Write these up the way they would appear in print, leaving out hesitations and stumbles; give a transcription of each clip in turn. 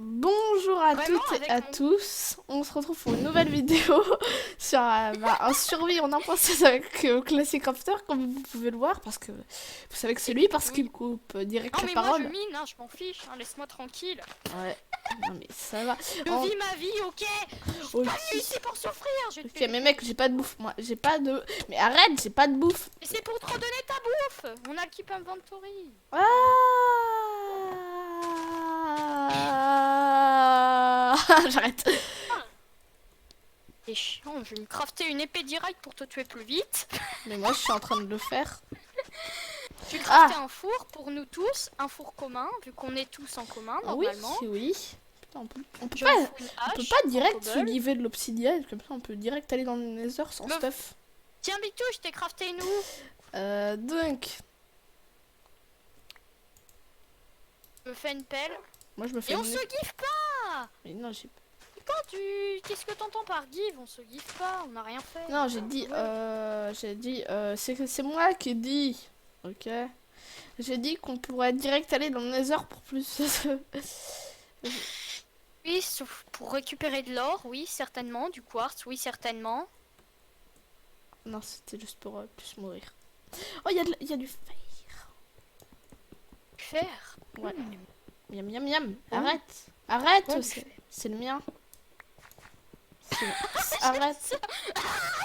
Bonjour à Vraiment, toutes et avec à mon... tous, on se retrouve pour une nouvelle vidéo sur un survie en imposteuse avec Classic Crafter comme vous pouvez le voir parce que vous savez que c'est Et lui parce oui. qu'il coupe direct Non la mais moi je parole. mine, hein, je m'en fiche, hein, laisse-moi tranquille. Ouais, non mais ça va. Je En- vis ma vie, ok. Je suis Ok, pas venue ici pour souffrir, je vais te ok péter. mais mec j'ai pas de bouffe moi, j'ai pas de... Mais arrête, j'ai pas de bouffe. Et c'est pour te redonner ta bouffe. On a le keep inventory. Ah J'arrête. C'est chiant, je vais me crafter une épée directe pour te tuer plus vite. Mais moi je suis en train de le faire. Je vais Ah crafter un four pour nous tous, un four commun, vu qu'on est tous en commun oui, normalement. oui. Putain, on peut Je pas... me fous une On peut hache, pas un direct se cobble. giver de l'obsidienne, comme ça on peut direct aller dans le nether sans Meuf. stuff. Tiens Bictou, je t'ai crafté une où? Donc, Je me fais une pelle. moi je me fais Et on une... se give pas. Mais non, j'ai... Quand tu... Qu'est-ce que t'entends par give? On se give pas, on n'a rien fait. Non, c'est moi qui ai dit, ok. J'ai dit qu'on pourrait direct aller dans le nether pour plus... Oui, sauf pour récupérer de l'or, oui, certainement. Du quartz, oui, certainement. Non, c'était juste pour plus mourir. Oh, il y a du fer. Faire. Ouais. Miam, miam, miam. Arrête. Arrête, Ouais, c'est le mien. Arrête.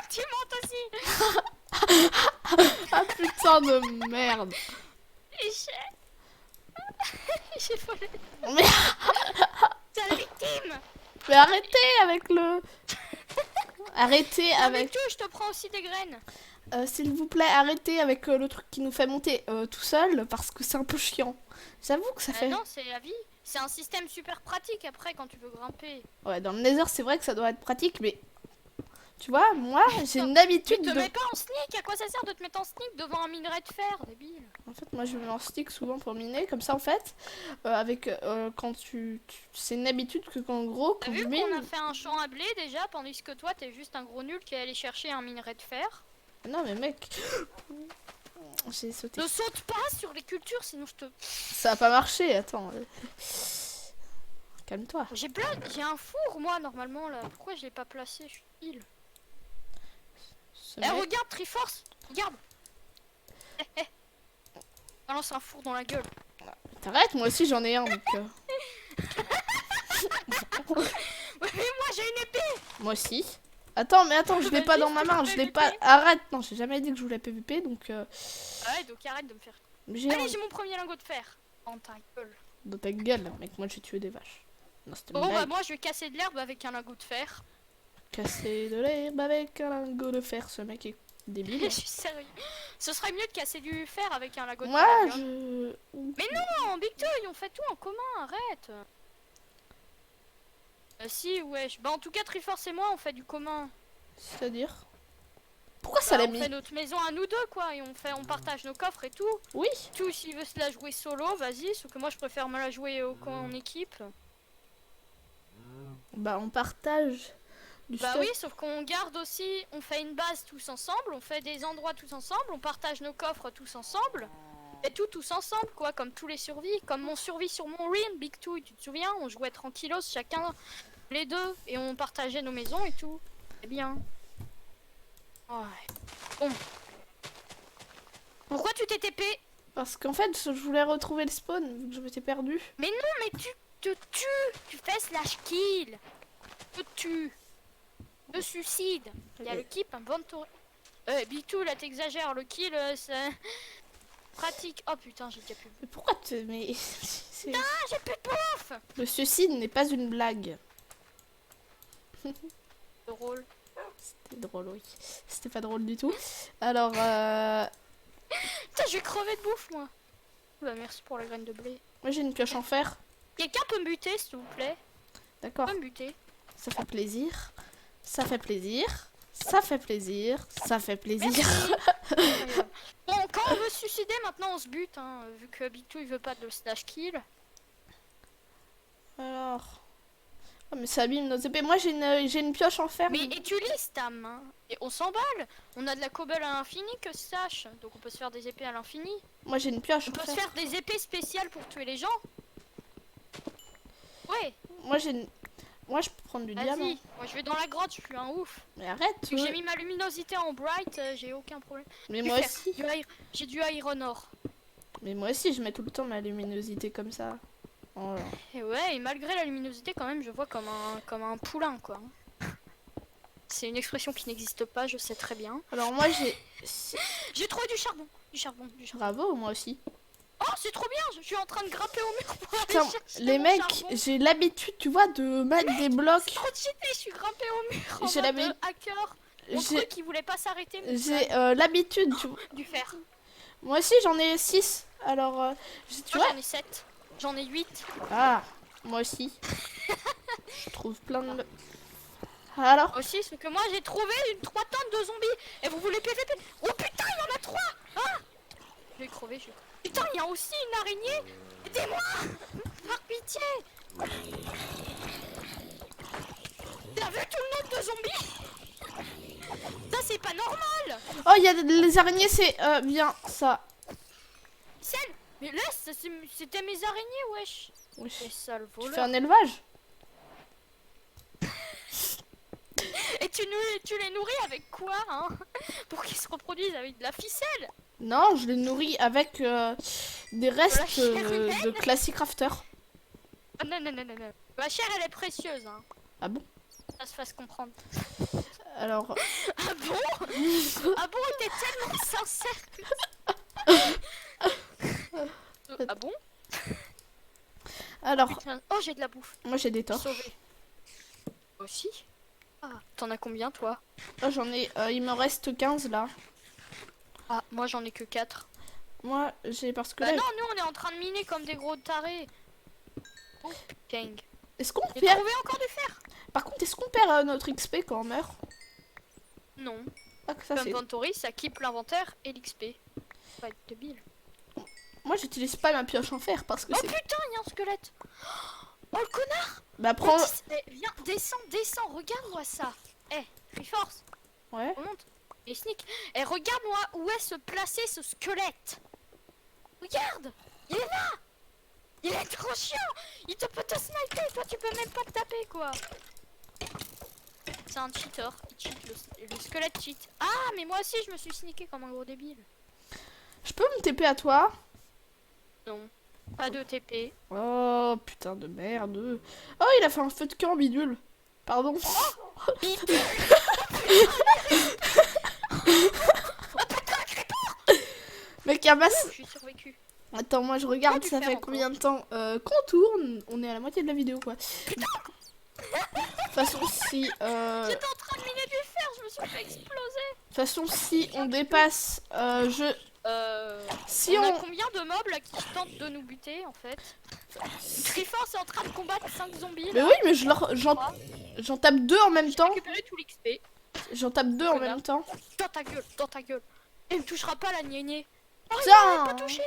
tu montes aussi. Ah putain de merde. Et j'ai volé. Mais, C'est la victime. mais arrêtez avec le... Arrêtez Avec avec... tout, je te prends aussi des graines. S'il vous plaît, arrêtez avec le truc qui nous fait monter tout seul parce que c'est un peu chiant. J'avoue que ça fait... Non, c'est la vie. C'est un système super pratique après quand tu veux grimper. Ouais, dans le nether, c'est vrai que ça doit être pratique, mais... Tu vois, moi, j'ai une habitude Tu te de... mets pas en sneak. À quoi ça sert de te mettre en sneak devant un minerai de fer, débile? En fait, moi, je me mets en stick souvent pour miner. Comme ça, en fait, quand c'est une habitude que, qu'en gros, T'as quand vu je qu'on a mine... fait un champ à blé déjà, tandis que toi t'es juste un gros nul qui est allé chercher un minerai de fer. Non, mais mec... J'ai sauté. Ne saute pas sur les cultures, sinon je te... Ça a pas marché, attends. Calme-toi. J'ai un four moi normalement là. Pourquoi je l'ai pas placé? Je suis pile. Ce Eh mec- regarde Triforce, regarde. Balance un four dans la gueule. T'arrêtes, moi aussi j'en ai un, donc... Ouais, mais moi j'ai une épée. Moi aussi. Attends, mais attends, je l'ai pas Vas-y, dans je ma te main, fais je l'ai PVP. pas... Arrête, non, j'ai jamais dit que je voulais PVP, donc... Ouais, donc arrête de me faire... J'ai Allez, un... j'ai mon premier lingot de fer. Dans ta gueule. Dans ta gueule, mec, moi j'ai tué des vaches. Non, c'était une Bon bah blague. moi je vais casser de l'herbe avec un lingot de fer. Casser de l'herbe avec un lingot de fer, ce mec est débile. Je suis sérieux. Ce serait mieux de casser du fer avec un lingot de Moi, palladium. je... Mais non, Big Two, on fait tout en commun, arrête. Si, wesh. Bah en tout cas, Triforce et moi, on fait du commun. C'est-à-dire... Pourquoi ça l'a On mis? fait notre maison à nous deux, quoi. Et on partage nos coffres et tout. Oui. Tout, s'il veut se la jouer solo, vas-y. Sauf que moi, je préfère me la jouer en équipe. Bah, on partage du Bah stuff. oui, sauf qu'on garde aussi, on fait une base tous ensemble, on fait des endroits tous ensemble, on partage nos coffres tous ensemble. Et tout tous ensemble, quoi, comme tous les survies. Comme mon survie sur mon ruin, Big Two, tu te souviens? On jouait tranquillos, chacun les deux, et on partageait nos maisons et tout. C'est bien. Ouais. Bon. Pourquoi tu t'es TP? Parce qu'en fait, je voulais retrouver le spawn, vu que je m'étais perdu. Mais non, mais tu te tues. Tu fais slash kill. Tu te tues. Te suicide. Il y a le keep inventory. Big Two, là t'exagères, le kill c'est pratique. Oh putain, j'ai déjà plus. Mais pourquoi tu... Mais... Ah, j'ai plus de bouffe. Le suicide n'est pas une blague. Drôle. C'était drôle, oui. C'était pas drôle du tout. Alors, Putain, je vais crever de bouffe, moi. Bah merci pour la graine de blé. moi j'ai une pioche en fer. Quelqu'un peut me buter, s'il vous plaît? D'accord. Peut me buter. Ça fait plaisir. Ça fait plaisir. Ça fait plaisir. Ça fait plaisir. Bon, quand on veut se suicider, maintenant on se bute, hein, vu que Big Two il veut pas de slash kill. Alors... Oh, mais ça abîme nos épées. Moi j'ai une pioche en fer. Mais utilise ta main. Et on s'emballe. On a de la cobble à l'infini, que je sache. Donc on peut se faire des épées à l'infini. Moi j'ai une pioche On en peut se fer. faire des épées spéciales pour tuer les gens. Ouais. Moi, moi, je peux prendre du diamant. Vas-y, moi je vais dans la grotte, je suis un ouf. Mais arrête, Parce que j'ai mis ma luminosité en bright, j'ai aucun problème. Mais Je vais moi faire aussi. J'ai du iron ore. Mais moi aussi, je mets tout le temps ma luminosité comme ça. Oh là. Et ouais, et malgré la luminosité, quand même, je vois comme un poulain, quoi. C'est une expression qui n'existe pas, je sais très bien. Alors moi, j'ai... J'ai trouvé du charbon, du charbon. Bravo, moi aussi. Oh, c'est trop bien, je suis en train de grimper au mur pour aller Putain, chercher les mon mecs, charbon. j'ai l'habitude, tu vois, de mettre des blocs. C'est trop cheaté, je suis grimpé au mur en J'ai mode l'habitude. hacker. Mon J'ai truc, il voulait pas s'arrêter. mais j'ai ça- l'habitude, tu vois. Du fer. Moi aussi, j'en ai 6. Alors, tu Moi, vois. j'en ai 7. J'en ai 8. Ah, moi aussi. Je trouve plein de... Alors, Aussi, c'est que moi, j'ai trouvé 3 tonnes de zombies. Et vous voulez PVP? Oh putain, il y en a 3. Ah, je vais crever, je vais crever. Putain, il y a aussi une araignée. Aidez-moi. Par pitié. T'as vu tout le nombre de zombies? Ça, c'est pas normal. oh, il y a les araignées, c'est bien ça. Celle. Mais là, c'était mes araignées, wesh. Wesh. Les sales Tu fais voleurs. un élevage? Et tu les nourris avec quoi, hein? Pour qu'ils se reproduisent avec de la ficelle? Non, je les nourris avec des restes chair humaine. de Classic Crafter. Ah non, non, non, non, non. Ma chair, elle est précieuse, hein. Ah bon? Ça se fasse comprendre. Alors, Ah bon? Ah bon, t'es tellement sincère. Ah bon? alors, Putain. Oh, j'ai de la bouffe. moi j'ai des torches. Sauvé. Aussi? Ah, t'en as combien, toi? Oh, j'en ai, il me reste 15 là. Ah, moi, j'en ai que 4. Moi, j'ai parce que Bah là, non, nous, on est en train de miner comme des gros tarés. Oh, putain. est-ce qu'on J'ai perd? trouvé encore du fer. Par contre, est-ce qu'on perd notre XP quand on meurt? Non. Ah, que ça c'est. Inventory, ça keep l'inventaire et l'XP. Pas être débile. Moi, j'utilise pas ma pioche en fer parce que Oh c'est. putain, il y a un squelette. Oh le connard. Bah prends. Viens, descends, regarde-moi ça. Reforce, Ouais. remonte. Et sneak. Regarde-moi où est se placer ce squelette. Regarde, il est là. Il est trop chiant. Il te peut te sniper, toi tu peux même pas te taper quoi. C'est un cheater, il cheat, le squelette cheat. Ah mais moi aussi je me suis sneaké comme un gros débile. Je peux me TP à toi? Non, pas de TP. Oh putain de merde. Oh, il a fait un feu de camp bidule. Pardon. Mec, Je suis survécu. Attends, moi je regarde, du ça fer fait encore. combien de temps qu'on tourne? On est à la moitié de la vidéo quoi. De toute façon, si. J'étais en train de miner du fer, je me suis fait exploser. De toute façon, si on dépasse. Si on a on. combien de mobs là qui tentent de nous buter en fait? Triforce est en train de combattre 5 zombies. Mais là. oui, mais j'en tape 2 en même J'ai temps. récupéré tout l'XP. J'en tape 2 en Connard. même temps. Dans ta gueule, dans ta gueule. Il me touchera pas la gnégnée. Oh, il Putain m'a pas touché.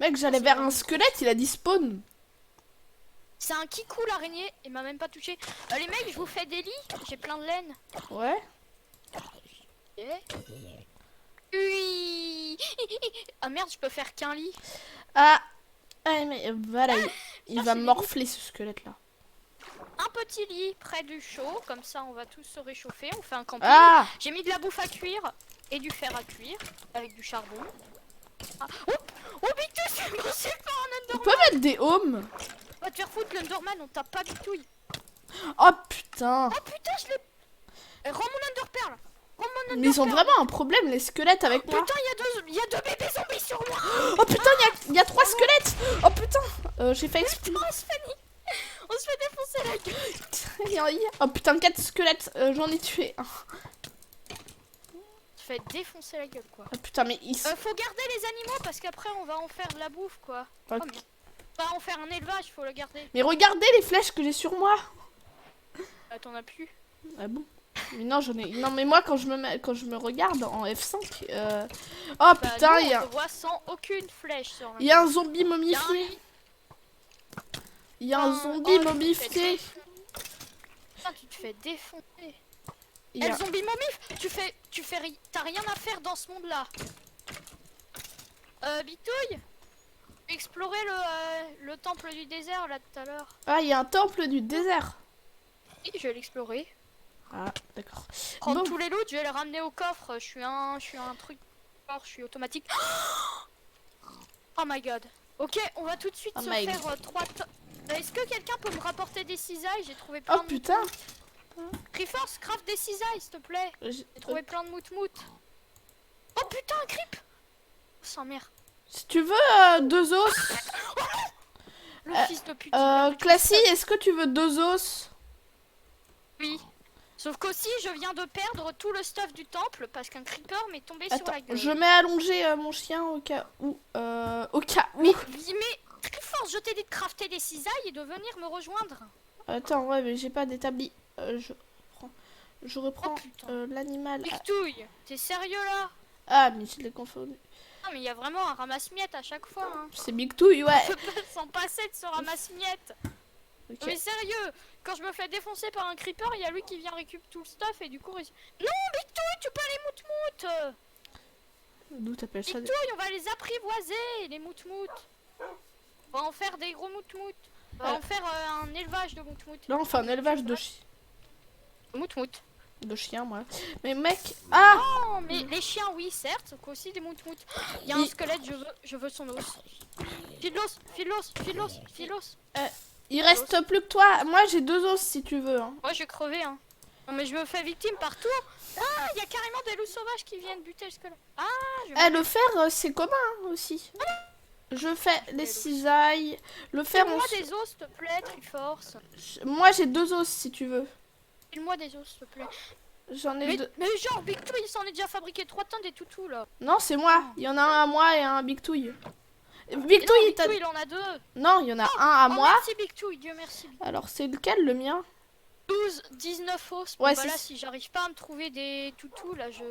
Mec, j'allais vers un squelette, il a dit spawn. C'est un kikou l'araignée, il m'a même pas touché. Les mecs, je vous fais des lits, j'ai plein de laine. Ouais. Oui. Ah merde, je peux faire qu'un lit. Ah. Ah, mais voilà, il ça, va c'est morfler ce squelette là. Un petit lit près du chaud, comme ça on va tous se réchauffer, on fait un camping. Ah. J'ai mis de la bouffe à cuire et du fer à cuire avec du charbon. Ah. Oh, oh putain, je suis lancé par un On Enderman. peut mettre des homes. Va te faire foutre l'Enderman, on tape pas du tout. Oh putain. Oh putain, je l'ai. Rends mon Enderpearl. Rends mon Mais ils ont Enderpearl. vraiment un problème, les squelettes avec moi. Putain, il y a deux bébés zombies sur moi. Oh putain, il y a 3 squelettes. Oh putain, j'ai fait exploser. On se fait défoncer la gueule. Oh putain, 4 squelettes, j'en ai tué un. Tu fais défoncer la gueule quoi. Oh putain, mais ils Faut garder les animaux parce qu'après on va en faire de la bouffe quoi. Ok. Oh, merde. On va en faire un élevage, faut le garder. Mais regardez les flèches que j'ai sur moi. T'en as plus. Ah bon? Mais non, j'en ai. Non, mais moi quand je me regarde en F5. Oh putain, nous, il y on a. te voit sans aucune flèche sur Il y a un zombie Il y a un momifié. lit. Il y a un zombie Oh, tu te momifié. fais Putain, tu te fais défoncer. Il y a- Le zombie momif, t'as rien à faire dans ce monde là. Bitouille, Explorer le temple du désert là tout à l'heure. Ah, il y a un temple du désert. Oui, je vais l'explorer. Ah, d'accord. Prendre Bon. tous les loots, je vais les ramener au coffre. Je suis un truc. Je suis automatique. Oh my god. Ok, on va tout de suite Oh se my faire 3 Est-ce que quelqu'un peut me rapporter des cisailles? J'ai trouvé plein Oh de putain. Triforce, craft des cisailles s'il te plaît. J'ai trouvé plein de mout-mout. Oh putain, un creep. Oh, sans merde. Si tu veux 2 os. Le fils de pute. il a plus de Classy, cristal. est-ce que tu veux 2 os? Oui. Sauf qu'aussi, je viens de perdre tout le stuff du temple parce qu'un creeper m'est tombé sur Attends, la gueule. je mets allonger mon chien au cas où. Au cas où. Mais Triforce, je t'ai dit de crafter des cisailles et de venir me rejoindre. Attends, ouais, mais j'ai pas d'établi. Je reprends Oh, putain. l'animal. Pictouille, t'es sérieux là? Ah, mais je l'ai confondu. Non mais il y a vraiment un ramasse-miettes à chaque fois. Hein. C'est Big Touille, ouais. Je peux pas s'en passer de ce ramasse-miettes. Ok. Mais sérieux, quand je me fais défoncer par un creeper, il y a lui qui vient récupérer tout le stuff et du coup... Non, Bictouille, tu peux les mout-mout. D'où t'appelles ça? Bictouille, on va les apprivoiser, les mout-mout. On va en faire des gros mout-mout. On va en faire un élevage de mout-mout. Non, enfin un élevage de Mout-mout. chiens, moi. Mais mec, ah, Oh, mais les chiens, oui, certes, sauf qu'aussi des mout-mout. Il y a un squelette, je veux son os. Filos, filos, filos, filos. il reste plus que toi. Moi, j'ai 2 os si tu veux. Hein. Moi, je vais crever, hein. Non, mais je me fais victime partout. Ah, il y a carrément des loups sauvages qui viennent buter le squelette. Ah, je Le fer, c'est commun hein, aussi. Je fais les cisailles. Le fer, File-moi des os, s'il te plaît, Triforce. moi, j'ai 2 os si tu veux. File-moi des os, s'il te plaît. J'en ai 2. Mais genre, Big Two, il s'en est déjà fabriqué 3 tonnes des toutous, là. Non, c'est moi. Il y en a un à moi et un à Big Touille. Et Big non, Touille, Big Two, il en a 2. Non, il y en a un à moi. Merci, Big Two, Dieu merci. Alors, c'est lequel le mien? 12, 19 os. Ouais, Bon, bah là, c'est- si j'arrive pas à me trouver des toutous, là, je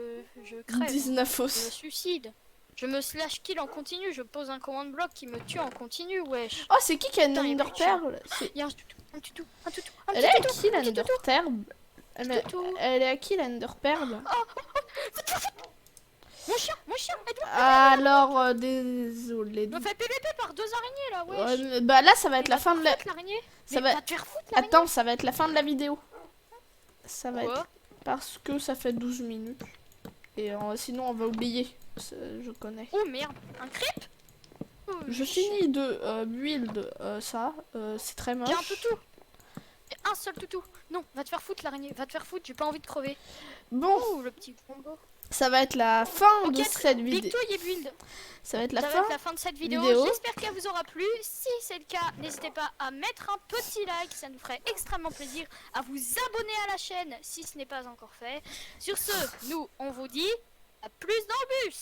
crève. 19 Je me os. suicide. Je me slash kill en continu. Je pose un command block qui me tue en continu, wesh. Oh, c'est qui a une Putain, il y a Ender plus de chien. Pearl? Il y a un toutou, un toutou, un toutou, un Elle est petit à toutou. qui la un petit Ender toutou. Pearl? Toutou. Elle est à qui la Ender Pearl? Mon chien, aide-moi. Alors, désolé. Je me fais PVP par 2 araignées, là, wesh. Bah là, ça va être Mais la fin de la... foutre l'araignée. Ça Mais va- va te faire foutre, l'araignée. Attends, ça va être la fin de la vidéo. Ça va Quoi être... Parce que ça fait 12 minutes. Et sinon, on va oublier. Je connais. Oh merde, un creep. Oh, Je finis de build ça. C'est très moche. J'ai un toutou. J'ai un seul toutou. Non, va te faire foutre l'araignée, va te faire foutre, j'ai pas envie de crever. Bon, Oh, le petit combo. ça va être la fin Ok, de cette Big vidéo. Two et build. Ça va être la Ça va fin. être la fin de cette vidéo. vidéo. J'espère qu'elle vous aura plu. Si c'est le cas, n'hésitez pas à mettre un petit like, ça nous ferait extrêmement plaisir. À vous abonner à la chaîne si ce n'est pas encore fait. Sur ce, nous, on vous dit à plus dans le bus.